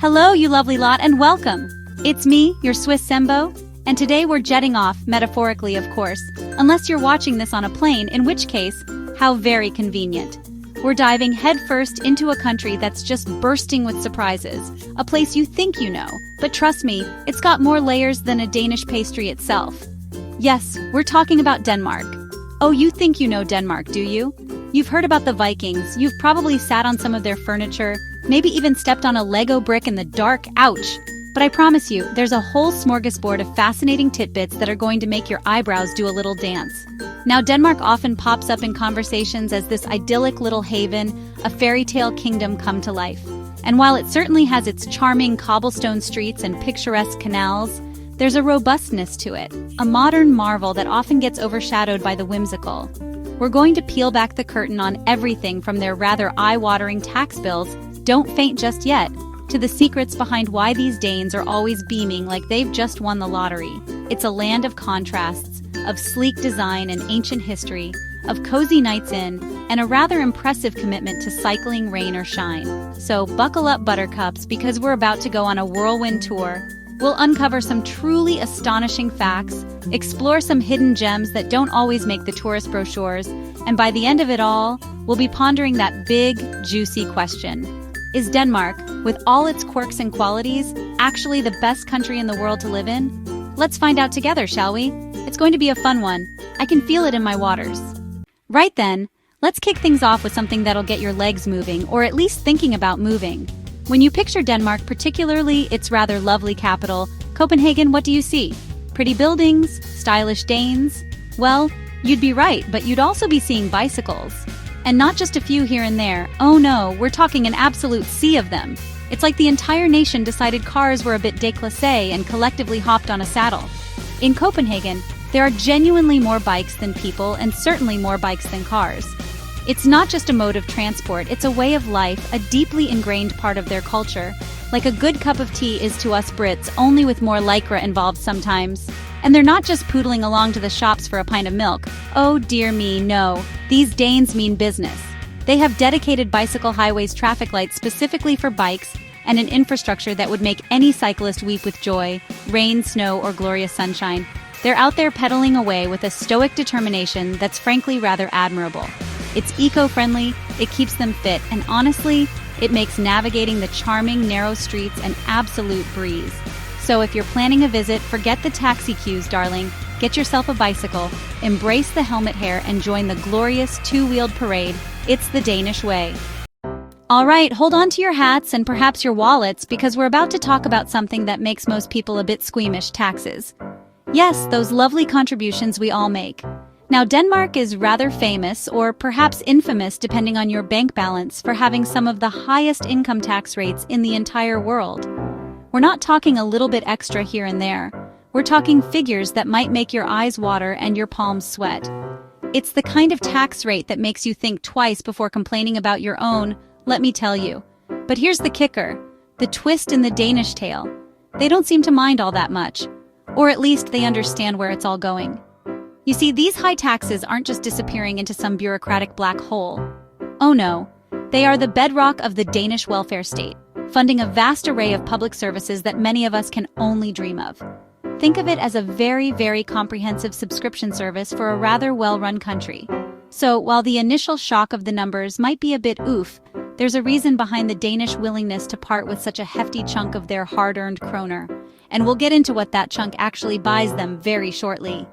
Hello, you lovely lot, and welcome! It's me, your Swiss Sembo, and today we're jetting off, metaphorically of course, unless you're watching this on a plane, in which case, how very convenient. We're diving headfirst into a country that's just bursting with surprises, a place you think you know, but trust me, it's got more layers than a Danish pastry itself. Yes, we're talking about Denmark. Oh, you think you know Denmark, do you? You've heard about the Vikings, you've probably sat on some of their furniture, maybe even stepped on a Lego brick in the dark, ouch! But I promise you, there's a whole smorgasbord of fascinating tidbits that are going to make your eyebrows do a little dance. Now, Denmark often pops up in conversations as this idyllic little haven, a fairy tale kingdom come to life. And while it certainly has its charming cobblestone streets and picturesque canals, there's a robustness to it, a modern marvel that often gets overshadowed by the whimsical. We're going to peel back the curtain on everything from their rather eye-watering tax bills, don't faint just yet, to the secrets behind why these Danes are always beaming like they've just won the lottery. It's a land of contrasts, of sleek design and ancient history, of cozy nights in, and a rather impressive commitment to cycling rain or shine. So buckle up, buttercups, because we're about to go on a whirlwind tour. We'll uncover some truly astonishing facts, explore some hidden gems that don't always make the tourist brochures, and by the end of it all, we'll be pondering that big, juicy question. Is Denmark, with all its quirks and qualities, actually the best country in the world to live in? Let's find out together, shall we? It's going to be a fun one. I can feel it in my waters. Right then, let's kick things off with something that'll get your legs moving, or at least thinking about moving. When you picture Denmark, particularly its rather lovely capital, Copenhagen, what do you see? Pretty buildings? Stylish Danes? Well, you'd be right, but you'd also be seeing bicycles. And not just a few here and there. Oh no, we're talking an absolute sea of them. It's like the entire nation decided cars were a bit déclassé and collectively hopped on a saddle. In Copenhagen, there are genuinely more bikes than people and certainly more bikes than cars. It's not just a mode of transport, it's a way of life, a deeply ingrained part of their culture. Like a good cup of tea is to us Brits, only with more lycra involved sometimes. And they're not just poodling along to the shops for a pint of milk. Oh dear me, no. These Danes mean business. They have dedicated bicycle highways traffic lights specifically for bikes and an infrastructure that would make any cyclist weep with joy, rain, snow, or glorious sunshine. They're out there pedaling away with a stoic determination that's frankly rather admirable. It's eco-friendly, it keeps them fit, and honestly, it makes navigating the charming, narrow streets an absolute breeze. So if you're planning a visit, forget the taxi queues, darling. Get yourself a bicycle, embrace the helmet hair, and join the glorious two-wheeled parade. It's the Danish way. All right, hold on to your hats and perhaps your wallets, because we're about to talk about something that makes most people a bit squeamish: taxes. Yes, those lovely contributions we all make. Now, Denmark is rather famous, or perhaps infamous depending on your bank balance, for having some of the highest income tax rates in the entire world. We're not talking a little bit extra here and there. We're talking figures that might make your eyes water and your palms sweat. It's the kind of tax rate that makes you think twice before complaining about your own, let me tell you. But here's the kicker, the twist in the Danish tale. They don't seem to mind all that much, or at least they understand where it's all going. You see, these high taxes aren't just disappearing into some bureaucratic black hole. Oh no, they are the bedrock of the Danish welfare state, funding a vast array of public services that many of us can only dream of. Think of it as a very, very comprehensive subscription service for a rather well-run country. So, while the initial shock of the numbers might be a bit oof, there's a reason behind the Danish willingness to part with such a hefty chunk of their hard-earned kroner. And we'll get into what that chunk actually buys them very shortly.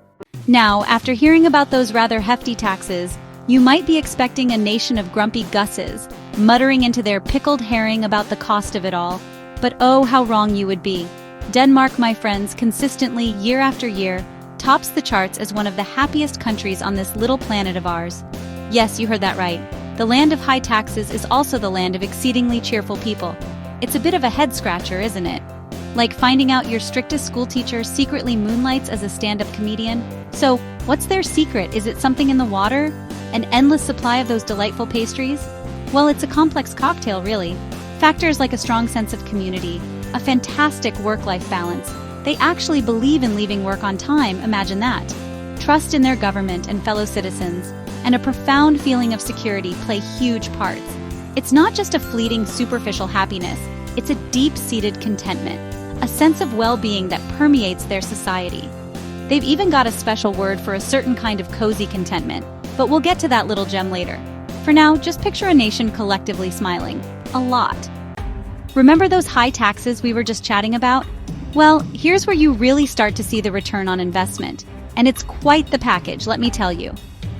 Now, after hearing about those rather hefty taxes, you might be expecting a nation of grumpy Gusses, muttering into their pickled herring about the cost of it all. But oh, how wrong you would be. Denmark, my friends, consistently, year after year, tops the charts as one of the happiest countries on this little planet of ours. Yes, you heard that right. The land of high taxes is also the land of exceedingly cheerful people. It's a bit of a head-scratcher, isn't it? Like finding out your strictest school teacher secretly moonlights as a stand-up comedian. So, what's their secret? Is it something in the water? An endless supply of those delightful pastries? Well, it's a complex cocktail, really. Factors like a strong sense of community, a fantastic work-life balance. They actually believe in leaving work on time, imagine that. Trust in their government and fellow citizens, and a profound feeling of security play huge parts. It's not just a fleeting, superficial happiness. It's a deep-seated contentment, a sense of well-being that permeates their society. They've even got a special word for a certain kind of cozy contentment, but we'll get to that little gem later. For now, just picture a nation collectively smiling. A lot. Remember those high taxes we were just chatting about? Well, here's where you really start to see the return on investment. And it's quite the package, let me tell you.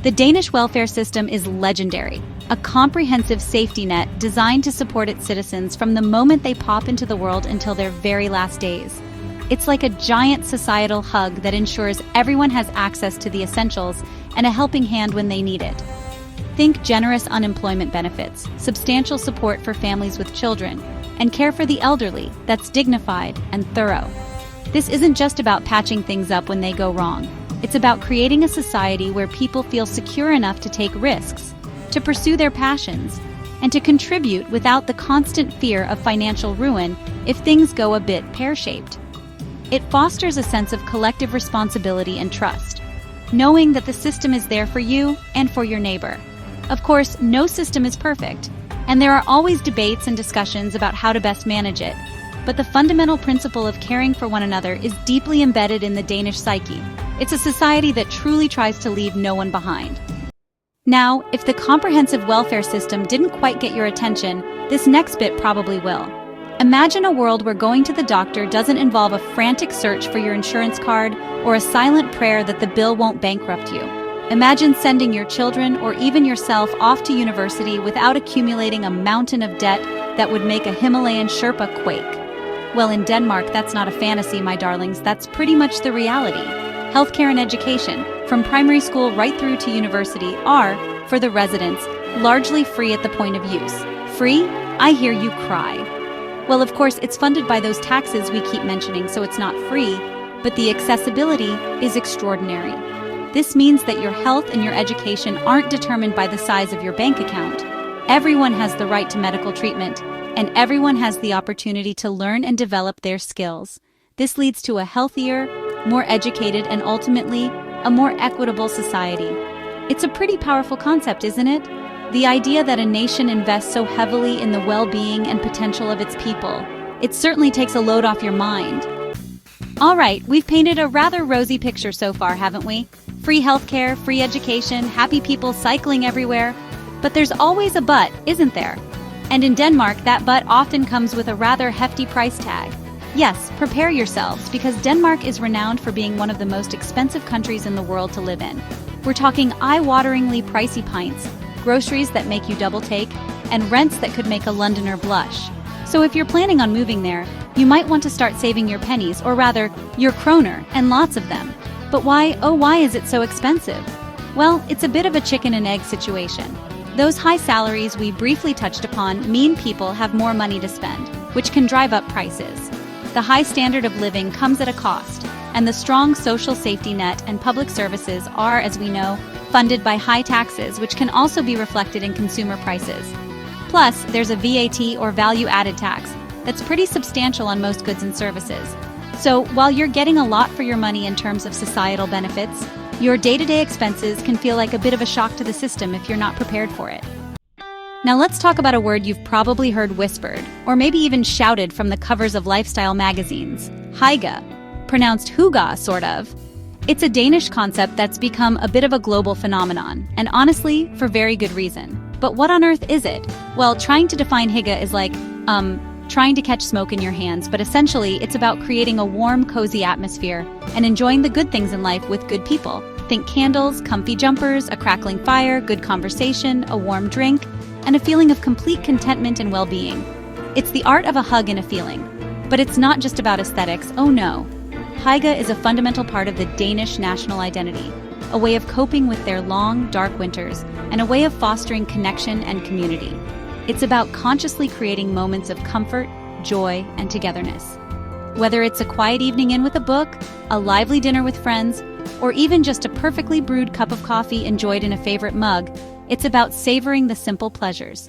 The Danish welfare system is legendary, a comprehensive safety net designed to support its citizens from the moment they pop into the world until their very last days. It's like a giant societal hug that ensures everyone has access to the essentials and a helping hand when they need it. Think generous unemployment benefits, substantial support for families with children, and care for the elderly that's dignified and thorough. This isn't just about patching things up when they go wrong. It's about creating a society where people feel secure enough to take risks, to pursue their passions, and to contribute without the constant fear of financial ruin if things go a bit pear-shaped. It fosters a sense of collective responsibility and trust, knowing that the system is there for you and for your neighbor. Of course, no system is perfect, and there are always debates and discussions about how to best manage it, but the fundamental principle of caring for one another is deeply embedded in the Danish psyche. It's a society that truly tries to leave no one behind. Now, if the comprehensive welfare system didn't quite get your attention, this next bit probably will. Imagine a world where going to the doctor doesn't involve a frantic search for your insurance card or a silent prayer that the bill won't bankrupt you. Imagine sending your children or even yourself off to university without accumulating a mountain of debt that would make a Himalayan Sherpa quake. Well, in Denmark, that's not a fantasy, my darlings. That's pretty much the reality. Healthcare and education, from primary school right through to university, are, for the residents, largely free at the point of use. Free? I hear you cry. Well, of course, it's funded by those taxes we keep mentioning, so it's not free, but the accessibility is extraordinary. This means that your health and your education aren't determined by the size of your bank account. Everyone has the right to medical treatment, and everyone has the opportunity to learn and develop their skills. This leads to a healthier, more educated, and ultimately, a more equitable society. It's a pretty powerful concept, isn't it? The idea that a nation invests so heavily in the well-being and potential of its people. It certainly takes a load off your mind. All right, we've painted a rather rosy picture so far, haven't we? Free healthcare, free education, happy people cycling everywhere. But there's always a but, isn't there? And in Denmark, that but often comes with a rather hefty price tag. Yes, prepare yourselves, because Denmark is renowned for being one of the most expensive countries in the world to live in. We're talking eye-wateringly pricey pints, groceries that make you double-take, and rents that could make a Londoner blush. So if you're planning on moving there, you might want to start saving your pennies, or rather, your kroner, and lots of them. But why, oh why is it so expensive? Well, it's a bit of a chicken and egg situation. Those high salaries we briefly touched upon mean people have more money to spend, which can drive up prices. The high standard of living comes at a cost, and the strong social safety net and public services are, as we know, funded by high taxes, which can also be reflected in consumer prices. Plus, there's a VAT or value-added tax that's pretty substantial on most goods and services. So, while you're getting a lot for your money in terms of societal benefits, your day-to-day expenses can feel like a bit of a shock to the system if you're not prepared for it. Now let's talk about a word you've probably heard whispered, or maybe even shouted from the covers of lifestyle magazines. Hygge, pronounced hygge, sort of. It's a Danish concept that's become a bit of a global phenomenon, and honestly, for very good reason. But what on earth is it? Well, trying to define hygge is like, trying to catch smoke in your hands, but essentially it's about creating a warm, cozy atmosphere and enjoying the good things in life with good people. Think candles, comfy jumpers, a crackling fire, good conversation, a warm drink, and a feeling of complete contentment and well-being. It's the art of a hug and a feeling. But it's not just about aesthetics, oh no. Hygge is a fundamental part of the Danish national identity, a way of coping with their long, dark winters, and a way of fostering connection and community. It's about consciously creating moments of comfort, joy, and togetherness. Whether it's a quiet evening in with a book, a lively dinner with friends, or even just a perfectly brewed cup of coffee enjoyed in a favorite mug, it's about savoring the simple pleasures.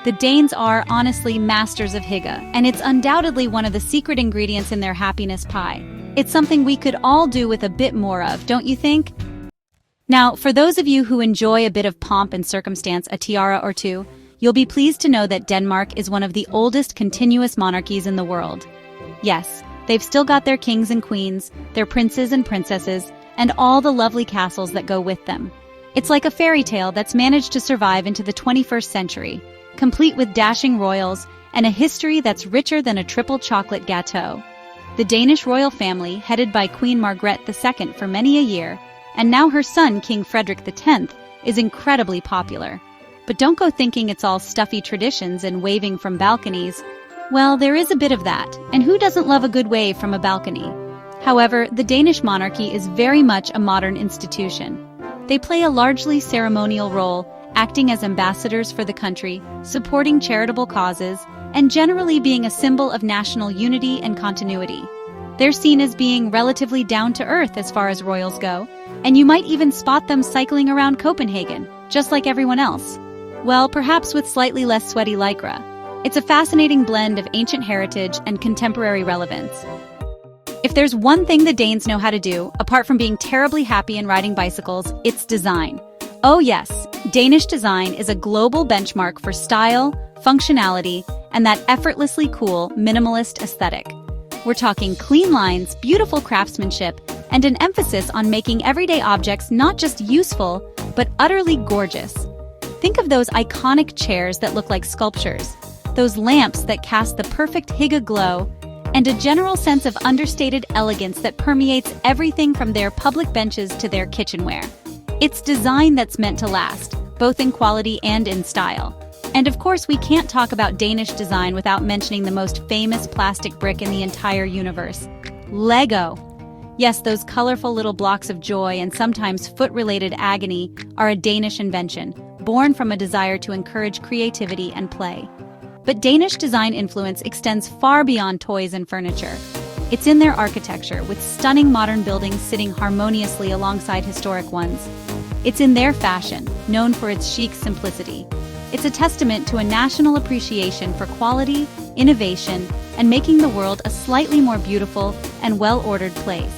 The Danes are, honestly, masters of hygge, and it's undoubtedly one of the secret ingredients in their happiness pie. It's something we could all do with a bit more of, don't you think? Now, for those of you who enjoy a bit of pomp and circumstance, a tiara or two, You'll be pleased to know that Denmark is one of the oldest continuous monarchies in the world. Yes, they've still got their kings and queens, their princes and princesses, and all the lovely castles that go with them. It's like a fairy tale that's managed to survive into the 21st century, complete with dashing royals and a history that's richer than a triple chocolate gâteau. The Danish royal family, headed by Queen Margrethe II for many a year, and now her son King Frederick X, is incredibly popular. But don't go thinking it's all stuffy traditions and waving from balconies. Well, there is a bit of that, and who doesn't love a good wave from a balcony? However, the Danish monarchy is very much a modern institution. They play a largely ceremonial role, acting as ambassadors for the country, supporting charitable causes, and generally being a symbol of national unity and continuity. They're seen as being relatively down-to-earth as far as royals go, and you might even spot them cycling around Copenhagen, just like everyone else. Well, perhaps with slightly less sweaty lycra. It's a fascinating blend of ancient heritage and contemporary relevance. If there's one thing the Danes know how to do, apart from being terribly happy and riding bicycles, it's design. Oh yes, Danish design is a global benchmark for style, functionality, and that effortlessly cool, minimalist aesthetic. We're talking clean lines, beautiful craftsmanship, and an emphasis on making everyday objects not just useful, but utterly gorgeous. Think of those iconic chairs that look like sculptures, those lamps that cast the perfect hygge glow, and a general sense of understated elegance that permeates everything from their public benches to their kitchenware. It's design that's meant to last, both in quality and in style. And of course, we can't talk about Danish design without mentioning the most famous plastic brick in the entire universe, Lego. Yes, those colorful little blocks of joy and sometimes foot-related agony are a Danish invention, born from a desire to encourage creativity and play. But Danish design influence extends far beyond toys and furniture. It's in their architecture, with stunning modern buildings sitting harmoniously alongside historic ones. It's in their fashion, known for its chic simplicity. It's a testament to a national appreciation for quality, innovation, and making the world a slightly more beautiful and well-ordered place.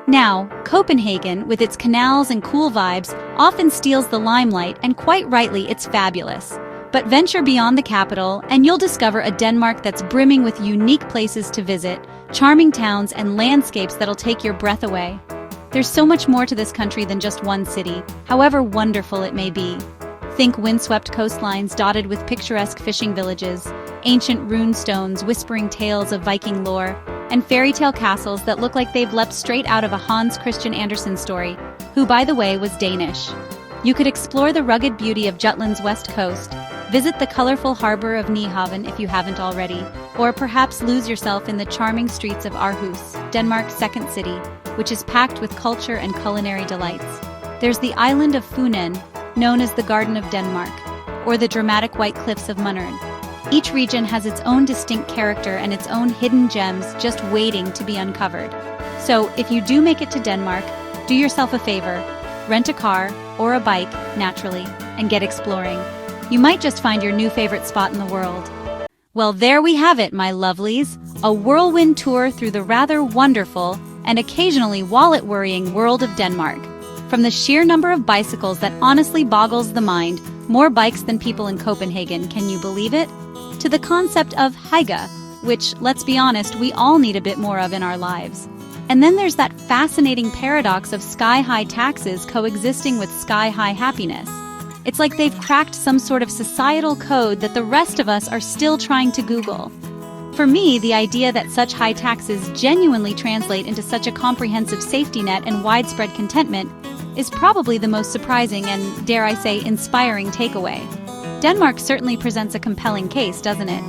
Now, Copenhagen, with its canals and cool vibes, often steals the limelight, and quite rightly, it's fabulous. But venture beyond the capital, and you'll discover a Denmark that's brimming with unique places to visit, charming towns, and landscapes that'll take your breath away. There's so much more to this country than just one city, however wonderful it may be. Think windswept coastlines dotted with picturesque fishing villages, ancient rune stones whispering tales of Viking lore, and fairy tale castles that look like they've leapt straight out of a Hans Christian Andersen story, who, by the way, was Danish. You could explore the rugged beauty of Jutland's west coast, visit the colorful harbor of Nyhavn if you haven't already, or perhaps lose yourself in the charming streets of Aarhus, Denmark's second city, which is packed with culture and culinary delights. There's the island of Funen, known as the Garden of Denmark, or the dramatic white cliffs of Mønneren. Each region has its own distinct character and its own hidden gems just waiting to be uncovered. So, if you do make it to Denmark, do yourself a favor, rent a car, or a bike, naturally, and get exploring. You might just find your new favorite spot in the world. Well, there we have it, my lovelies. A whirlwind tour through the rather wonderful and occasionally wallet-worrying world of Denmark. From the sheer number of bicycles that honestly boggles the mind, more bikes than people in Copenhagen, can you believe it? To the concept of hygge, which, let's be honest, we all need a bit more of in our lives. And then there's that fascinating paradox of sky-high taxes coexisting with sky-high happiness. It's like they've cracked some sort of societal code that the rest of us are still trying to Google. For me, the idea that such high taxes genuinely translate into such a comprehensive safety net and widespread contentment is probably the most surprising and, dare I say, inspiring takeaway. Denmark certainly presents a compelling case, doesn't it?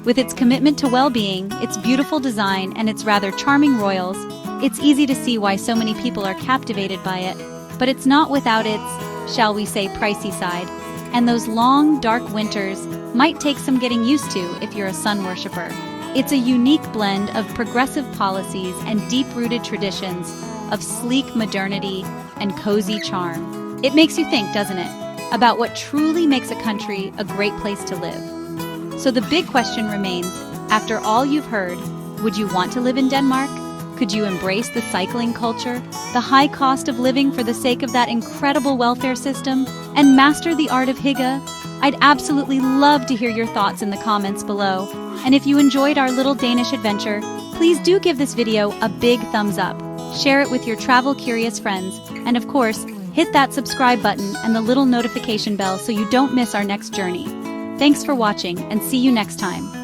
With its commitment to well-being, its beautiful design, and its rather charming royals, it's easy to see why so many people are captivated by it. But it's not without its, shall we say, pricey side. And those long, dark winters might take some getting used to if you're a sun worshiper. It's a unique blend of progressive policies and deep-rooted traditions, of sleek modernity and cozy charm. It makes you think, doesn't it, about what truly makes a country a great place to live. So the big question remains, after all you've heard, would you want to live in Denmark? Could you embrace the cycling culture, the high cost of living for the sake of that incredible welfare system, and master the art of hygge? I'd absolutely love to hear your thoughts in the comments below. And if you enjoyed our little Danish adventure, please do give this video a big thumbs up. Share it with your travel-curious friends, and of course, hit that subscribe button and the little notification bell so you don't miss our next journey. Thanks for watching, and see you next time.